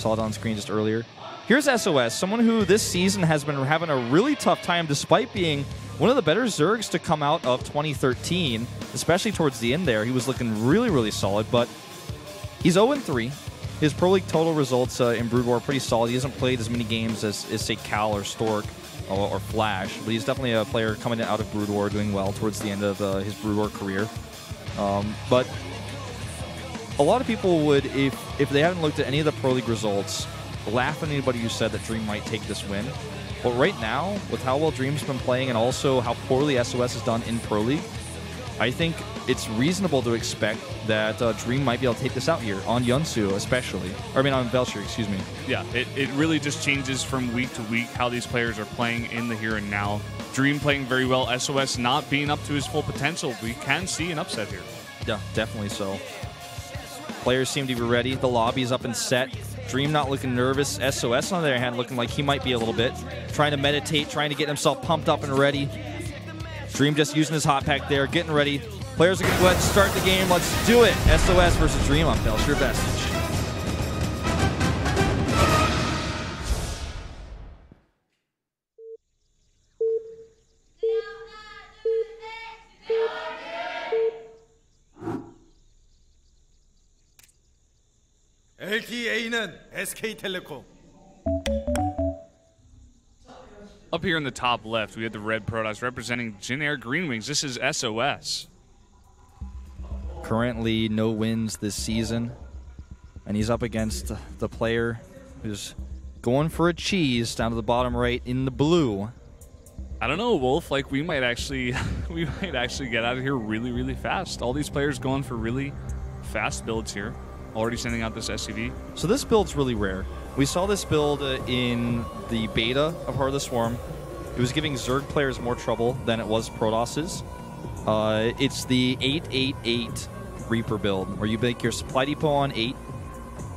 Saw it on screen just earlier. Here's SOS, someone who this season has been having a really tough time despite being one of the better Zergs to come out of 2013, especially towards the end there. He was looking really, really solid, but he's 0-3. His Pro League total results in Brood War are pretty solid. He hasn't played as many games as say, Cal or Stork or Flash, but he's definitely a player coming out of Brood War doing well towards the end of his Brood War career. But a lot of people would, if they haven't looked at any of the Pro League results, laugh at anybody who said that Dream might take this win. But right now, with how well Dream's been playing and also how poorly SOS has done in Pro League, I think it's reasonable to expect that Dream might be able to take this out here, on Yunsu especially. Or I mean on Bel'Shir, excuse me. Yeah, it really just changes from week to week how these players are playing in the here and now. Dream playing very well, SOS not being up to his full potential. We can see an upset here. Yeah, definitely so. Players seem to be ready. The lobby's up and set. Dream not looking nervous. SOS, on the other hand, looking like he might be a little bit. Trying to meditate, trying to get himself pumped up and ready. Dream just using his hot pack there, getting ready. Players are going to go ahead and start the game. Let's do it. SOS versus Dream on Bel'Shir-Vestige. LTA는 SK텔레콤. Up here in the top left, we have the red Protoss representing JINAIR Green Wings. This is SOS. Currently no wins this season, and he's up against the player who's going for a cheese down to the bottom right in the blue. I don't know, Wolf. Like we might actually get out of here really, really fast. All these players going for really fast builds here. Already sending out this SCV. So this build's really rare. We saw this build in the beta of Heart of the Swarm. It was giving Zerg players more trouble than it was Protoss's. It's the 8-8-8 Reaper build, where you make your supply depot on 8,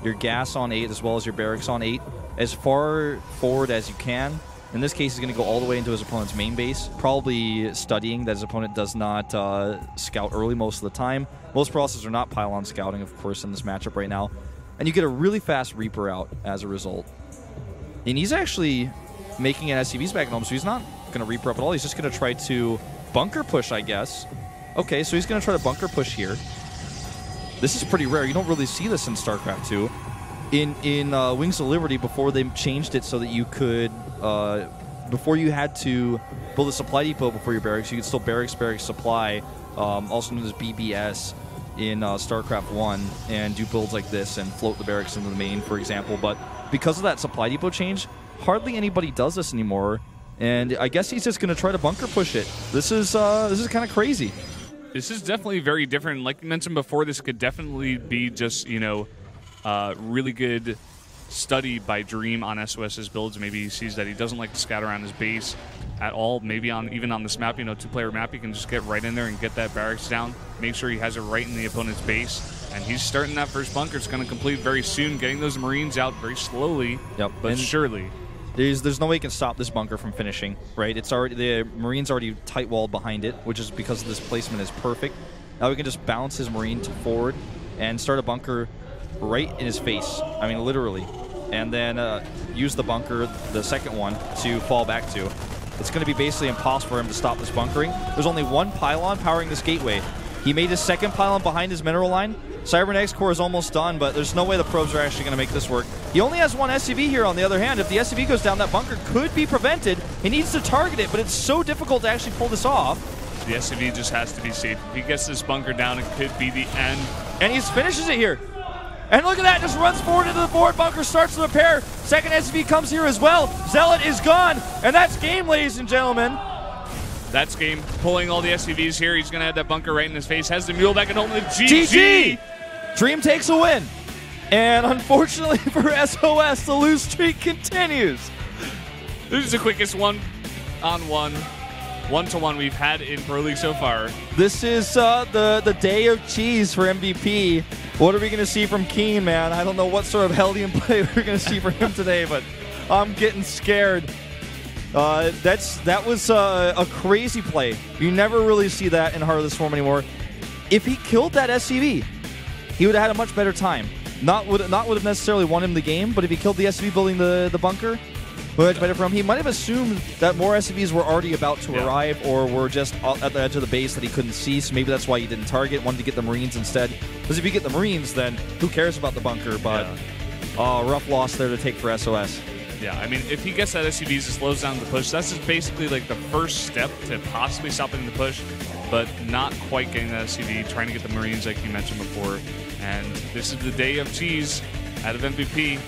your gas on 8, as well as your barracks on 8, as far forward as you can. In this case, he's going to go all the way into his opponent's main base, probably studying that his opponent does not scout early most of the time. Most Protosses are not pylon scouting, of course, in this matchup right now. And you get a really fast Reaper out as a result. And he's actually making an SCVs back at home, so he's not going to Reaper up at all. He's just going to try to bunker push, I guess. Okay, so he's going to try to bunker push here. This is pretty rare. You don't really see this in StarCraft 2. In Wings of Liberty, before they changed it so that you could, before you had to build a supply depot before your barracks, you could still barracks supply, also known as BBS, in StarCraft 1, and do builds like this and float the barracks into the main, for example. But because of that supply depot change, hardly anybody does this anymore. And I guess he's just going to try to bunker push it. This is kind of crazy. This is definitely very different. Like you mentioned before, this could definitely be just, you know, really good study by Dream on SOS's builds. Maybe he sees that he doesn't like to scout around his base at all. Maybe even on this map, you know, two-player map, he can just get right in there and get that barracks down, make sure he has it right in the opponent's base. And he's starting that first bunker. It's going to complete very soon, getting those Marines out very slowly, but surely. There's no way you can stop this bunker from finishing, right? It's already, the Marine's already tight-walled behind it, which is because this placement is perfect. Now we can just bounce his Marine to forward and start a bunker right in his face. I mean, literally. And then use the bunker, the second one, to fall back to. It's going to be basically impossible for him to stop this bunkering. There's only one pylon powering this gateway. He made his second pylon behind his mineral line. Cybernetics core is almost done, but there's no way the probes are actually going to make this work. He only has one SCV here on the other hand. If the SCV goes down, that bunker could be prevented. He needs to target it, but it's so difficult to actually pull this off. The SCV just has to be safe. If he gets this bunker down, it could be the end. And he finishes it here. And look at that, just runs forward into the board. Bunker starts to repair. Second SCV comes here as well. Zealot is gone. And that's game, ladies and gentlemen. That's game. Pulling all the SCVs here. He's going to have that bunker right in his face. Has the mule back at home with GG. Dream takes a win. And unfortunately for SOS, the lose streak continues. This is the quickest one-to-one we've had in Pro League so far. This is the day of cheese for MVP. What are we going to see from Keen, man? I don't know what sort of Hellion play we're going to see from him today, but I'm getting scared. That was a crazy play. You never really see that in Heart of the Swarm anymore. If he killed that SCV, he would have had a much better time. not would have necessarily won him the game, but if he killed the SCV building the bunker, much better for him. He might have assumed that more SCVs were already about to arrive or were just at the edge of the base that he couldn't see, so maybe that's why he didn't target, wanted to get the Marines instead. Because if you get the Marines, then who cares about the bunker? But rough loss there to take for SOS. Yeah, I mean, if he gets that SCVs, it slows down the push. That's just basically like the first step to possibly stopping the push, but not quite getting that SCV, trying to get the Marines like you mentioned before. And this is the day of cheese out of MVP.